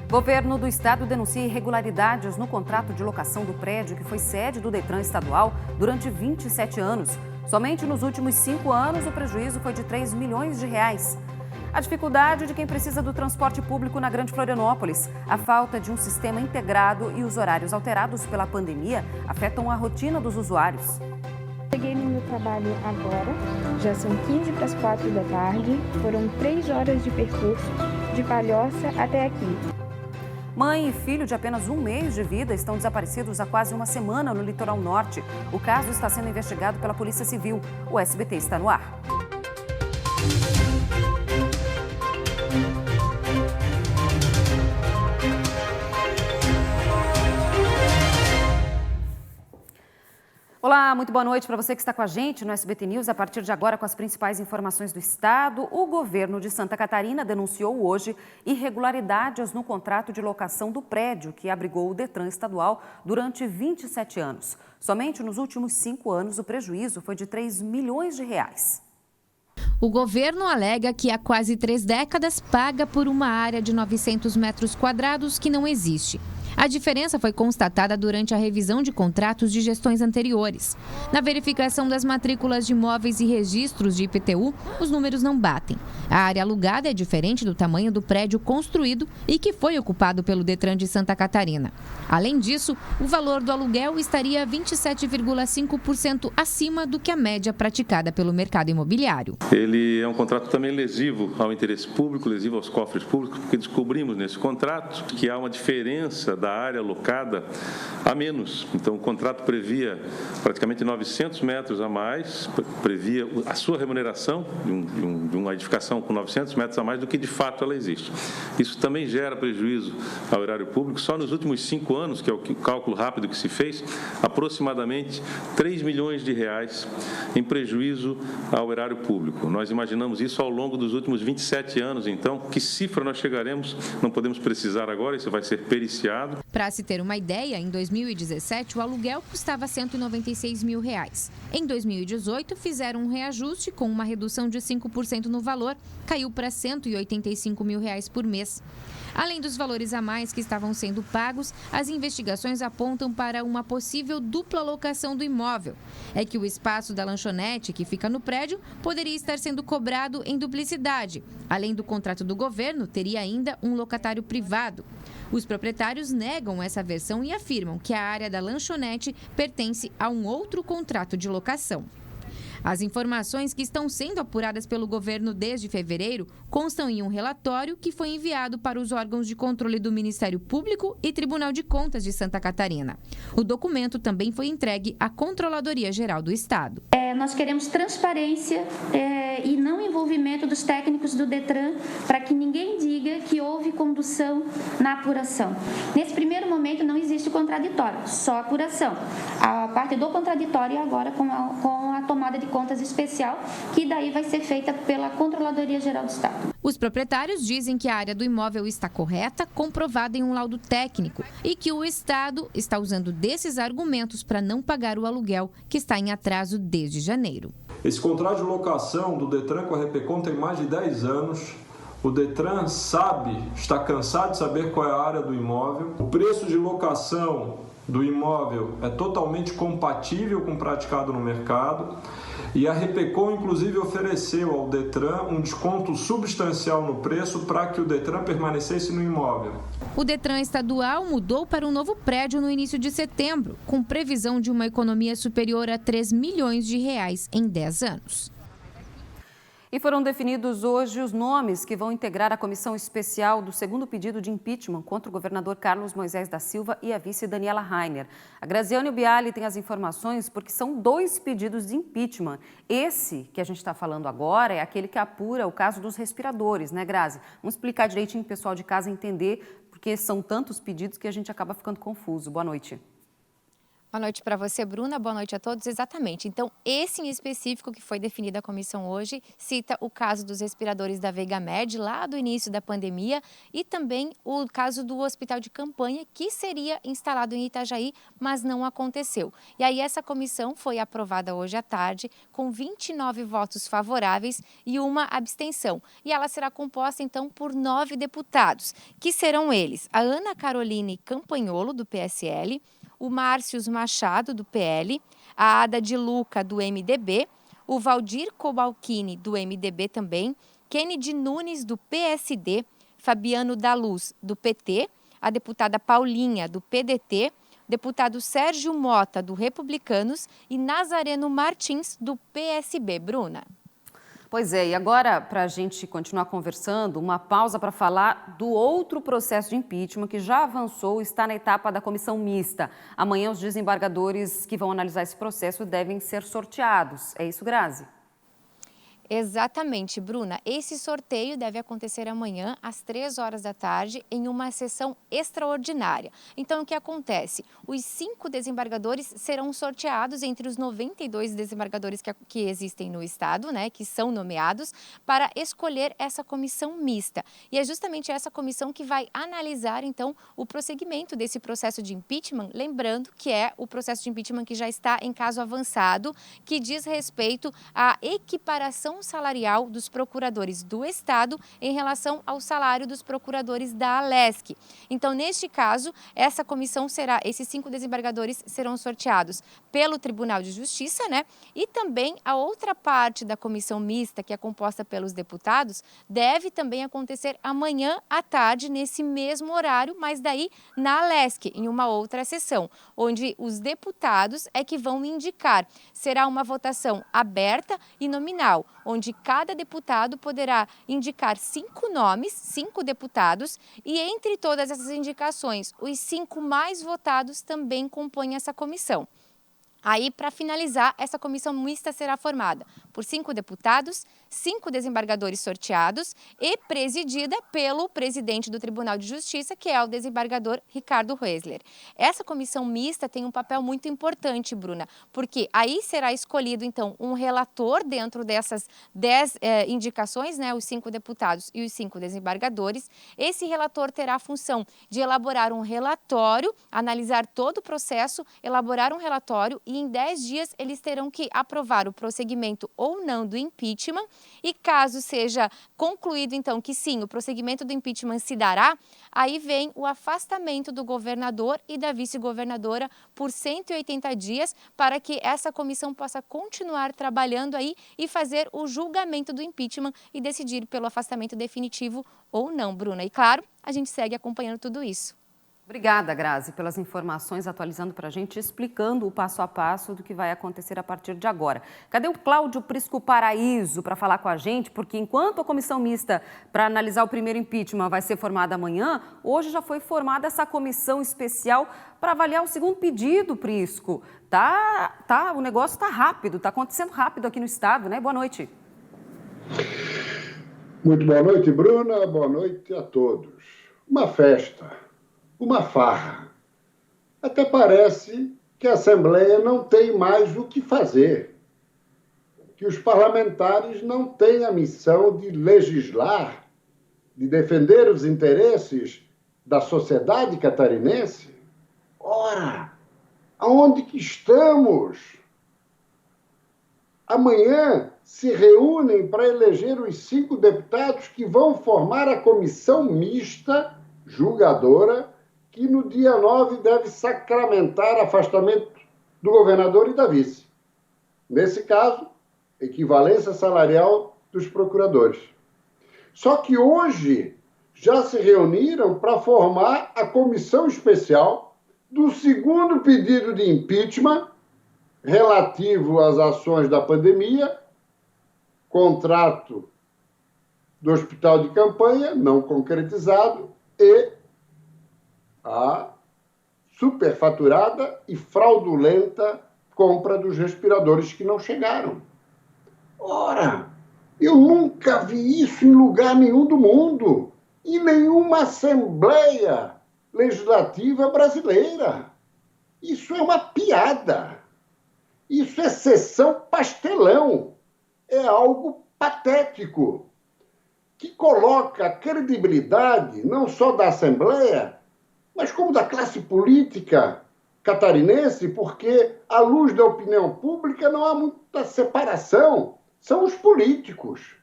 Governo do Estado denuncia irregularidades no contrato de locação do prédio que foi sede do Detran estadual durante 27 anos. Somente nos últimos 5 anos, o prejuízo foi de 3 milhões de reais. A dificuldade de quem precisa do transporte público na Grande Florianópolis, a falta de um sistema integrado e os horários alterados pela pandemia afetam a rotina dos usuários. Cheguei no meu trabalho agora, já são 15 para as 4 da tarde, foram 3 horas de percurso de Palhoça até aqui. Mãe e filho de apenas 1 mês de vida estão desaparecidos há quase uma semana no litoral norte. O caso está sendo investigado pela Polícia Civil. O SBT está no ar. Olá, muito boa noite para você que está com a gente no SBT News. A partir de agora, com as principais informações do estado, o governo de Santa Catarina denunciou hoje irregularidades no contrato de locação do prédio que abrigou o Detran estadual durante 27 anos. Somente nos últimos 5 anos, o prejuízo foi de 3 milhões de reais. O governo alega que há quase 3 décadas paga por uma área de 900 metros quadrados que não existe. A diferença foi constatada durante a revisão de contratos de gestões anteriores. Na verificação das matrículas de imóveis e registros de IPTU, os números não batem. A área alugada é diferente do tamanho do prédio construído e que foi ocupado pelo Detran de Santa Catarina. Além disso, o valor do aluguel estaria 27,5% acima do que a média praticada pelo mercado imobiliário. Ele é um contrato também lesivo ao interesse público, lesivo aos cofres públicos, porque descobrimos nesse contrato que há uma diferença da área alocada a menos. Então, o contrato previa praticamente 900 metros a mais, previa a sua remuneração de uma edificação com 900 metros a mais do que de fato ela existe. Isso também gera prejuízo ao erário público. Só nos últimos 5 anos, que é o cálculo rápido que se fez, aproximadamente 3 milhões de reais em prejuízo ao erário público. Nós imaginamos isso ao longo dos últimos 27 anos, então, que cifra nós chegaremos, não podemos precisar agora, isso vai ser periciado. Para se ter uma ideia, em 2017 o aluguel custava R$ 196 mil. Em 2018 fizeram um reajuste com uma redução de 5% no valor, caiu para R$ 185 mil por mês. Além dos valores a mais que estavam sendo pagos, as investigações apontam para uma possível dupla locação do imóvel. É que o espaço da lanchonete que fica no prédio poderia estar sendo cobrado em duplicidade. Além do contrato do governo, teria ainda um locatário privado. Os proprietários negam essa versão e afirmam que a área da lanchonete pertence a um outro contrato de locação. As informações que estão sendo apuradas pelo governo desde fevereiro constam em um relatório que foi enviado para os órgãos de controle do Ministério Público e Tribunal de Contas de Santa Catarina. O documento também foi entregue à Controladoria Geral do Estado. Nós queremos transparência e não envolvimento dos técnicos do Detran para que ninguém diga que houve condução na apuração. Nesse primeiro momento não existe contraditório, só apuração. A parte do contraditório é agora com a tomada de contas especial, que daí vai ser feita pela Controladoria Geral do Estado. Os proprietários dizem que a área do imóvel está correta, comprovada em um laudo técnico, e que o Estado está usando desses argumentos para não pagar o aluguel, que está em atraso desde janeiro. Esse contrato de locação do Detran com a Repecon tem mais de 10 anos. O Detran está cansado de saber qual é a área do imóvel. O preço de locação do imóvel é totalmente compatível com o praticado no mercado. E a Repecon, inclusive, ofereceu ao Detran um desconto substancial no preço para que o Detran permanecesse no imóvel. O Detran estadual mudou para um novo prédio no início de setembro, com previsão de uma economia superior a 3 milhões de reais em 10 anos. E foram definidos hoje os nomes que vão integrar a comissão especial do segundo pedido de impeachment contra o governador Carlos Moisés da Silva e a vice Daniela Rainer. A Graziane Bialy tem as informações porque são 2 pedidos de impeachment. Esse que a gente está falando agora é aquele que apura o caso dos respiradores, né, Grazi? Vamos explicar direitinho para o pessoal de casa entender, porque são tantos pedidos que a gente acaba ficando confuso. Boa noite. Boa noite para você, Bruna. Boa noite a todos. Exatamente. Então, esse em específico que foi definido a comissão hoje cita o caso dos respiradores da VeigaMed, lá do início da pandemia, e também o caso do hospital de campanha, que seria instalado em Itajaí, mas não aconteceu. E aí essa comissão foi aprovada hoje à tarde, com 29 votos favoráveis e uma abstenção. E ela será composta, então, por 9 deputados, que serão eles: a Ana Caroline Campagnolo, do PSL, o Márcios Machado, do PL, a Ada de Luca, do MDB, o Valdir Cobalcini, do MDB também, Kennedy Nunes, do PSD, Fabiano da Luz, do PT, a deputada Paulinha, do PDT, deputado Sérgio Mota, do Republicanos, e Nazareno Martins, do PSB. Bruna. Pois é, e agora, para a gente continuar conversando, uma pausa para falar do outro processo de impeachment que já avançou e está na etapa da comissão mista. Amanhã, os desembargadores que vão analisar esse processo devem ser sorteados. É isso, Grazi? Exatamente, Bruna. Esse sorteio deve acontecer amanhã, às 3 horas da tarde, em uma sessão extraordinária. Então, o que acontece? Os 5 desembargadores serão sorteados entre os 92 desembargadores que existem no Estado, né, que são nomeados, para escolher essa comissão mista. E é justamente essa comissão que vai analisar, então, o prosseguimento desse processo de impeachment, lembrando que é o processo de impeachment que já está em caso avançado, que diz respeito à equiparação salarial dos procuradores do Estado em relação ao salário dos procuradores da Alesc. Então, neste caso, essa comissão esses 5 desembargadores serão sorteados pelo Tribunal de Justiça, né? E também a outra parte da comissão mista, que é composta pelos deputados, deve também acontecer amanhã à tarde, nesse mesmo horário, mas daí na Alesc, em uma outra sessão, onde os deputados é que vão indicar. Será uma votação aberta e nominal, onde cada deputado poderá indicar 5 nomes, 5 deputados, e entre todas essas indicações, os 5 mais votados também compõem essa comissão. Aí, para finalizar, essa comissão mista será formada por 5 deputados, 5 desembargadores sorteados e presidida pelo presidente do Tribunal de Justiça, que é o desembargador Ricardo Roesler. Essa comissão mista tem um papel muito importante, Bruna, porque aí será escolhido, então, um relator dentro dessas 10 indicações, né, os 5 deputados e os 5 desembargadores. Esse relator terá a função de elaborar um relatório, analisar todo o processo, elaborar um relatório, e em 10 dias eles terão que aprovar o prosseguimento ou não do impeachment, e caso seja concluído, então, que sim, o prosseguimento do impeachment se dará, aí vem o afastamento do governador e da vice-governadora por 180 dias para que essa comissão possa continuar trabalhando aí e fazer o julgamento do impeachment e decidir pelo afastamento definitivo ou não, Bruna. E claro, a gente segue acompanhando tudo isso. Obrigada, Grazi, pelas informações, atualizando para a gente, explicando o passo a passo do que vai acontecer a partir de agora. Cadê o Cláudio Prisco Paraíso para falar com a gente? Porque enquanto a comissão mista para analisar o primeiro impeachment vai ser formada amanhã, hoje já foi formada essa comissão especial para avaliar o segundo pedido, Prisco. O negócio está rápido, está acontecendo rápido aqui no Estado, né? Boa noite. Muito boa noite, Bruna. Boa noite a todos. Uma festa. Uma farra. Até parece que a Assembleia não tem mais o que fazer, que os parlamentares não têm a missão de legislar, de defender os interesses da sociedade catarinense. Ora, aonde que estamos? Amanhã se reúnem para eleger os 5 deputados que vão formar a comissão mista julgadora, que no dia 9 deve sacramentar afastamento do governador e da vice. Nesse caso, equivalência salarial dos procuradores. Só que hoje já se reuniram para formar a comissão especial do segundo pedido de impeachment relativo às ações da pandemia, contrato do hospital de campanha não concretizado e a superfaturada e fraudulenta compra dos respiradores que não chegaram. Ora, eu nunca vi isso em lugar nenhum do mundo, em nenhuma Assembleia Legislativa brasileira. Isso é uma piada. Isso é sessão pastelão. É algo patético, que coloca a credibilidade não só da Assembleia, mas como da classe política catarinense, porque, à luz da opinião pública, não há muita separação. São os políticos,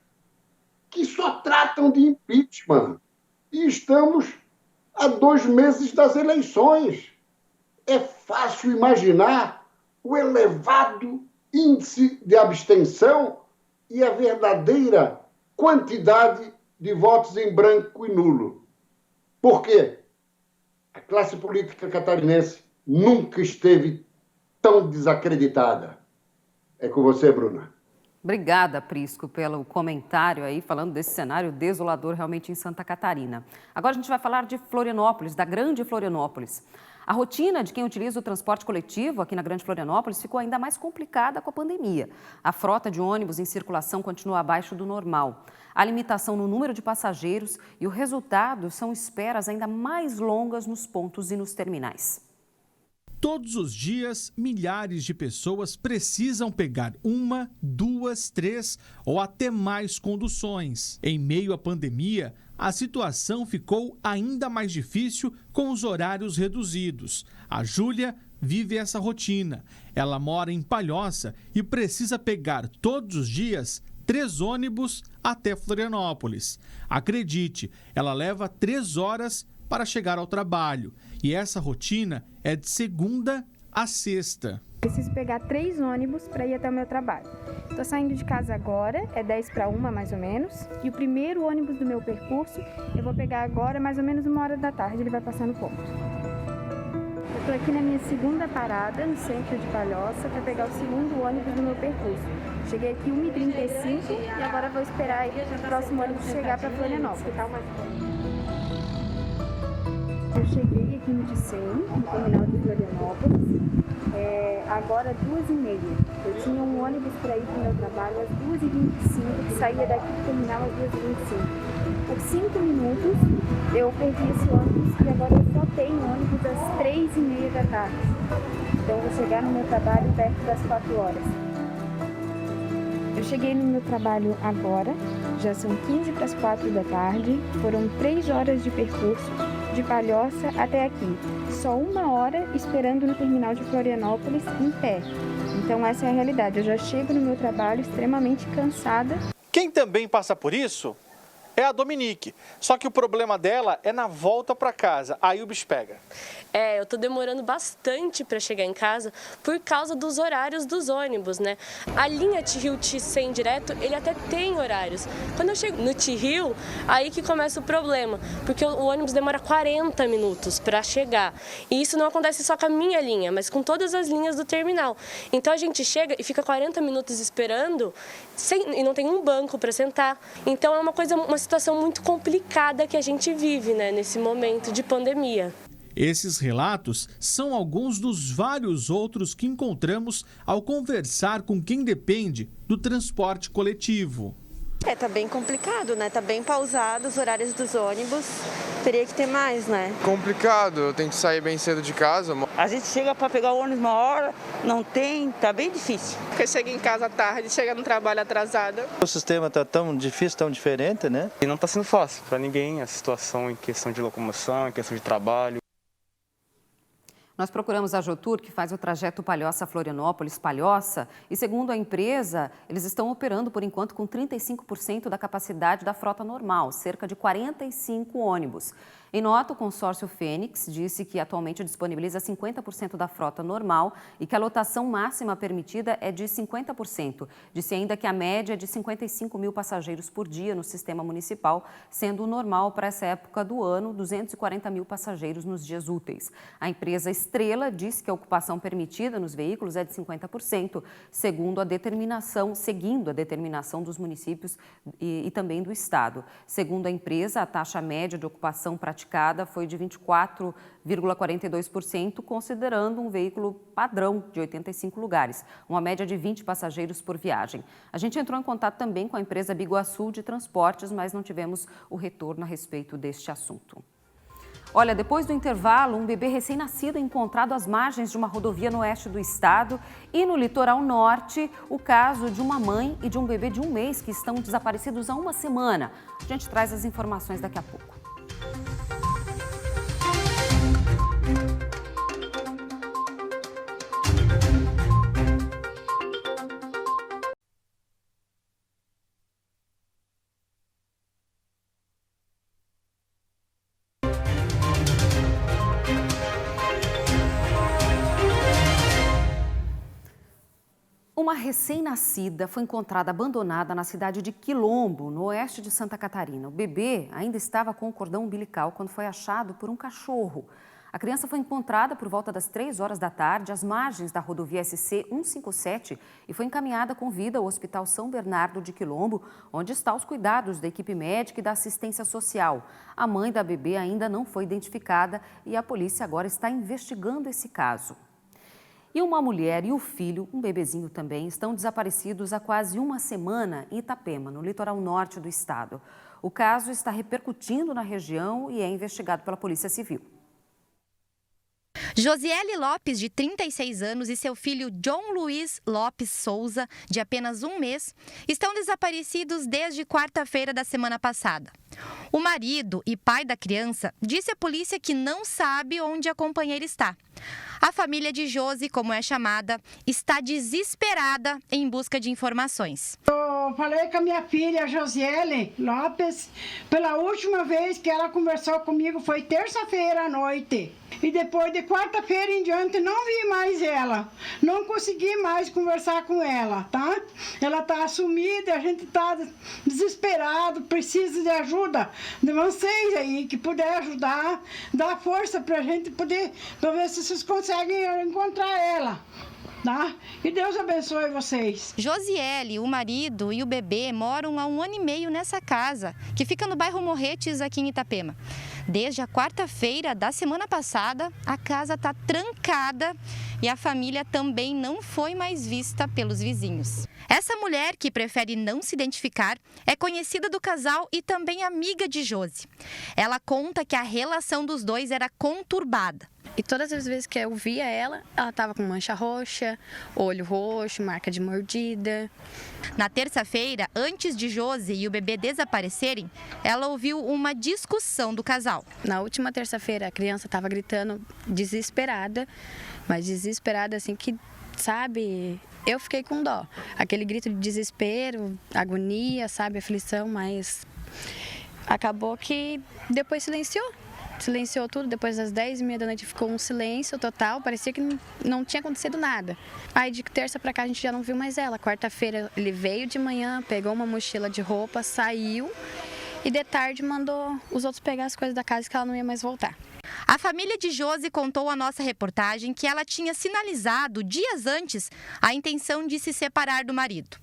que só tratam de impeachment. E estamos a 2 meses das eleições. É fácil imaginar o elevado índice de abstenção e a verdadeira quantidade de votos em branco e nulo. Por quê? A classe política catarinense nunca esteve tão desacreditada. É com você, Bruna. Obrigada, Prisco, pelo comentário aí, falando desse cenário desolador realmente em Santa Catarina. Agora a gente vai falar de Florianópolis, da Grande Florianópolis. A rotina de quem utiliza o transporte coletivo aqui na Grande Florianópolis ficou ainda mais complicada com a pandemia. A frota de ônibus em circulação continua abaixo do normal. Há limitação no número de passageiros e o resultado são esperas ainda mais longas nos pontos e nos terminais. Todos os dias, milhares de pessoas precisam pegar 1, 2, 3 ou até mais conduções. Em meio à pandemia, a situação ficou ainda mais difícil com os horários reduzidos. A Júlia vive essa rotina. Ela mora em Palhoça e precisa pegar todos os dias 3 ônibus até Florianópolis. Acredite, ela leva 3 horas para chegar ao trabalho. E essa rotina é de segunda a sexta. Preciso pegar 3 ônibus para ir até o meu trabalho. Estou saindo de casa agora, é 10 para 1 mais ou menos. E o primeiro ônibus do meu percurso eu vou pegar agora, mais ou menos 1h da tarde, ele vai passar no ponto. Eu estou aqui na minha segunda parada, no centro de Palhoça, para pegar o segundo ônibus do meu percurso. Cheguei aqui 1h35 e agora vou esperar o próximo ônibus chegar para Florianópolis. Eu cheguei aqui no Dicem, no terminal de Florianópolis, agora 2h30. Eu tinha um ônibus para ir para o meu trabalho às 2h25, que saía daqui do terminal às 2h25. Por 5 minutos eu perdi esse ônibus e agora eu só tenho ônibus às 3h30 da tarde. Então eu vou chegar no meu trabalho perto das 4 horas. Eu cheguei no meu trabalho agora, já são 15 para as 4 da tarde, foram 3 horas de percurso de Palhoça até aqui. Só 1 hora esperando no terminal de Florianópolis em pé. Então essa é a realidade, eu já chego no meu trabalho extremamente cansada. Quem também passa por isso é a Dominique, só que o problema dela é na volta para casa, aí o bicho pega. Eu tô demorando bastante para chegar em casa por causa dos horários dos ônibus, né? A linha T-Rio-T100 direto, ele até tem horários. Quando eu chego no T-Rio, aí que começa o problema, porque o ônibus demora 40 minutos para chegar. E isso não acontece só com a minha linha, mas com todas as linhas do terminal. Então a gente chega e fica 40 minutos esperando e não tem um banco para sentar. Então é uma situação muito complicada que a gente vive, né, nesse momento de pandemia. Esses relatos são alguns dos vários outros que encontramos ao conversar com quem depende do transporte coletivo. Tá bem complicado, né? Tá bem pausado os horários dos ônibus. Teria que ter mais, né? Complicado, eu tenho que sair bem cedo de casa. A gente chega para pegar o ônibus 1 hora, não tem, tá bem difícil. Porque chega em casa à tarde, chega no trabalho atrasada. O sistema tá tão difícil, tão diferente, né? E não tá sendo fácil para ninguém a situação em questão de locomoção, em questão de trabalho. Nós procuramos a Jotur, que faz o trajeto Palhoça-Florianópolis-Palhoça, e segundo a empresa, eles estão operando por enquanto com 35% da capacidade da frota normal, cerca de 45 ônibus. Em nota, o consórcio Fênix disse que atualmente disponibiliza 50% da frota normal e que a lotação máxima permitida é de 50%. Disse ainda que a média é de 55 mil passageiros por dia no sistema municipal, sendo o normal para essa época do ano 240 mil passageiros nos dias úteis. A empresa Estrela disse que a ocupação permitida nos veículos é de 50%, seguindo a determinação dos municípios e também do Estado. Segundo a empresa, a taxa média de ocupação praticada foi de 24,42%, considerando um veículo padrão de 85 lugares, uma média de 20 passageiros por viagem. A gente entrou em contato também com a empresa Biguaçu de Transportes, mas não tivemos o retorno a respeito deste assunto. Olha, depois do intervalo, um bebê recém-nascido é encontrado às margens de uma rodovia no oeste do estado e no litoral norte, o caso de uma mãe e de um bebê de 1 mês que estão desaparecidos há 1 semana. A gente traz as informações daqui a pouco. Uma recém-nascida foi encontrada abandonada na cidade de Quilombo, no oeste de Santa Catarina. O bebê ainda estava com o cordão umbilical quando foi achado por um cachorro. A criança foi encontrada por volta das 3 horas da tarde, às margens da rodovia SC 157 e foi encaminhada com vida ao Hospital São Bernardo de Quilombo, onde está os cuidados da equipe médica e da assistência social. A mãe da bebê ainda não foi identificada e a polícia agora está investigando esse caso. E uma mulher e o filho, um bebezinho também, estão desaparecidos há quase 1 semana em Itapema, no litoral norte do estado. O caso está repercutindo na região e é investigado pela Polícia Civil. Josiele Lopes, de 36 anos, e seu filho John Luiz Lopes Souza, de apenas 1 mês, estão desaparecidos desde quarta-feira da semana passada. O marido e pai da criança disse à polícia que não sabe onde a companheira está. A família de Josi, como é chamada, está desesperada em busca de informações. Eu falei com a minha filha, Josiele Lopes, pela última vez que ela conversou comigo foi terça-feira à noite. E depois de quarta-feira em diante não vi mais ela. Não consegui mais conversar com ela, tá? Ela tá sumida, a gente tá desesperado, precisa de ajuda de vocês aí, que puder ajudar, dar força pra gente poder, pra ver se vocês conseguem encontrar ela. Tá? E Deus abençoe vocês. Josiele, o marido e o bebê moram há 1 ano e meio nessa casa, que fica no bairro Morretes, aqui em Itapema. Desde a quarta-feira da semana passada, a casa está trancada e a família também não foi mais vista pelos vizinhos. Essa mulher, que prefere não se identificar, é conhecida do casal e também amiga de Josi. Ela conta que a relação dos dois era conturbada. E todas as vezes que eu via ela estava com mancha roxa, olho roxo, marca de mordida. Na terça-feira, antes de Josi e o bebê desaparecerem, ela ouviu uma discussão do casal. Na última terça-feira, a criança estava gritando desesperada, mas desesperada assim que, sabe, eu fiquei com dó. Aquele grito de desespero, agonia, sabe, aflição, mas acabou que depois silenciou tudo. Depois das 10h30 da noite ficou um silêncio total, parecia que não tinha acontecido nada. Aí de terça pra cá a gente já não viu mais ela. Quarta-feira ele veio de manhã, pegou uma mochila de roupa, saiu e de tarde mandou os outros pegar as coisas da casa que ela não ia mais voltar. A família de Josi contou à nossa reportagem que ela tinha sinalizado dias antes a intenção de se separar do marido.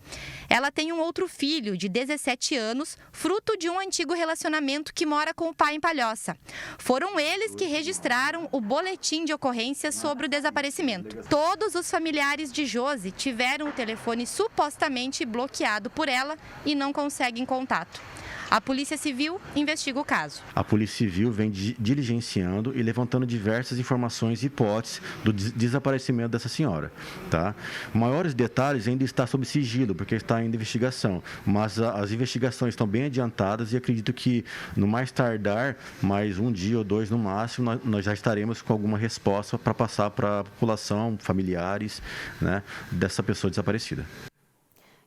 Ela tem um outro filho de 17 anos, fruto de um antigo relacionamento que mora com o pai em Palhoça. Foram eles que registraram o boletim de ocorrência sobre o desaparecimento. Todos os familiares de Josi tiveram o telefone supostamente bloqueado por ela e não conseguem contato. A Polícia Civil investiga o caso. A Polícia Civil vem diligenciando e levantando diversas informações e hipóteses do desaparecimento dessa senhora. Tá? Maiores detalhes ainda está sob sigilo, porque está em investigação, mas as investigações estão bem adiantadas e acredito que, no mais tardar, mais 1 dia ou 2 no máximo, nós já estaremos com alguma resposta para passar para a população, familiares, né, dessa pessoa desaparecida.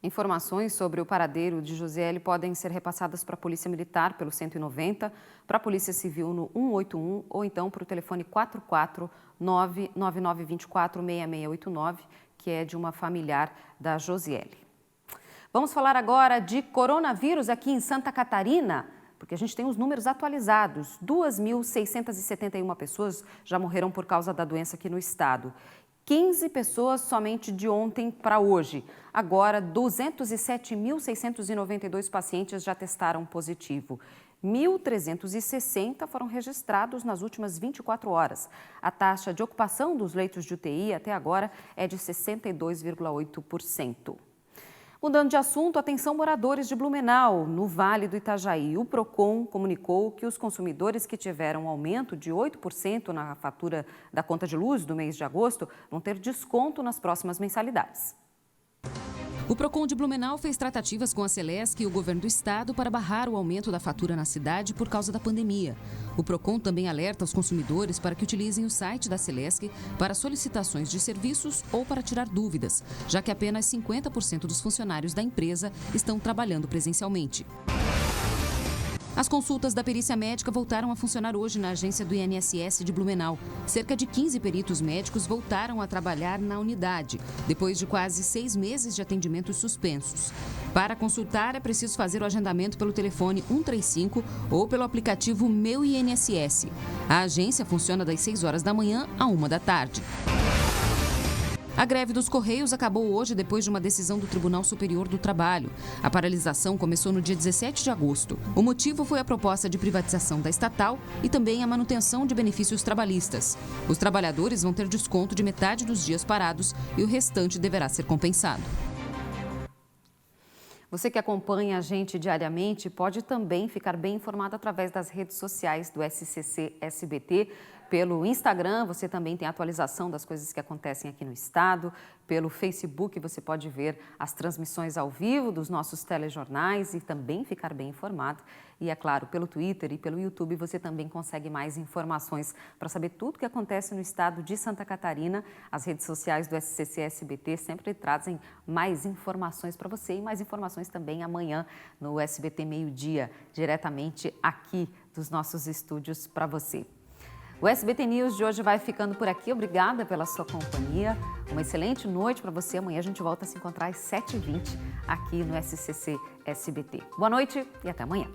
Informações sobre o paradeiro de Josiele podem ser repassadas para a Polícia Militar pelo 190, para a Polícia Civil no 181 ou então para o telefone 449-9924-6689, que é de uma familiar da Josiele. Vamos falar agora de coronavírus aqui em Santa Catarina, porque a gente tem os números atualizados. 2.671 pessoas já morreram por causa da doença aqui no estado. 15 pessoas somente de ontem para hoje. Agora, 207.692 pacientes já testaram positivo. 1.360 foram registrados nas últimas 24 horas. A taxa de ocupação dos leitos de UTI até agora é de 62,8%. Mudando de assunto, atenção moradores de Blumenau, no Vale do Itajaí. O Procon comunicou que os consumidores que tiveram um aumento de 8% na fatura da conta de luz do mês de agosto vão ter desconto nas próximas mensalidades. O Procon de Blumenau fez tratativas com a Celesc e o governo do estado para barrar o aumento da fatura na cidade por causa da pandemia. O Procon também alerta os consumidores para que utilizem o site da Celesc para solicitações de serviços ou para tirar dúvidas, já que apenas 50% dos funcionários da empresa estão trabalhando presencialmente. As consultas da perícia médica voltaram a funcionar hoje na agência do INSS de Blumenau. Cerca de 15 peritos médicos voltaram a trabalhar na unidade, depois de quase 6 meses de atendimentos suspensos. Para consultar, é preciso fazer o agendamento pelo telefone 135 ou pelo aplicativo Meu INSS. A agência funciona das 6 horas da manhã à 1 da tarde. A greve dos Correios acabou hoje depois de uma decisão do Tribunal Superior do Trabalho. A paralisação começou no dia 17 de agosto. O motivo foi a proposta de privatização da estatal e também a manutenção de benefícios trabalhistas. Os trabalhadores vão ter desconto de metade dos dias parados e o restante deverá ser compensado. Você que acompanha a gente diariamente pode também ficar bem informado através das redes sociais do SCC SBT. Pelo Instagram, você também tem atualização das coisas que acontecem aqui no estado. Pelo Facebook, você pode ver as transmissões ao vivo dos nossos telejornais e também ficar bem informado. E, é claro, pelo Twitter e pelo YouTube, você também consegue mais informações para saber tudo o que acontece no estado de Santa Catarina. As redes sociais do SCC SBT sempre trazem mais informações para você e mais informações também amanhã no SBT Meio-Dia, diretamente aqui dos nossos estúdios para você. O SBT News de hoje vai ficando por aqui. Obrigada pela sua companhia. Uma excelente noite para você. Amanhã a gente volta a se encontrar às 7h20 aqui no SCC SBT. Boa noite e até amanhã.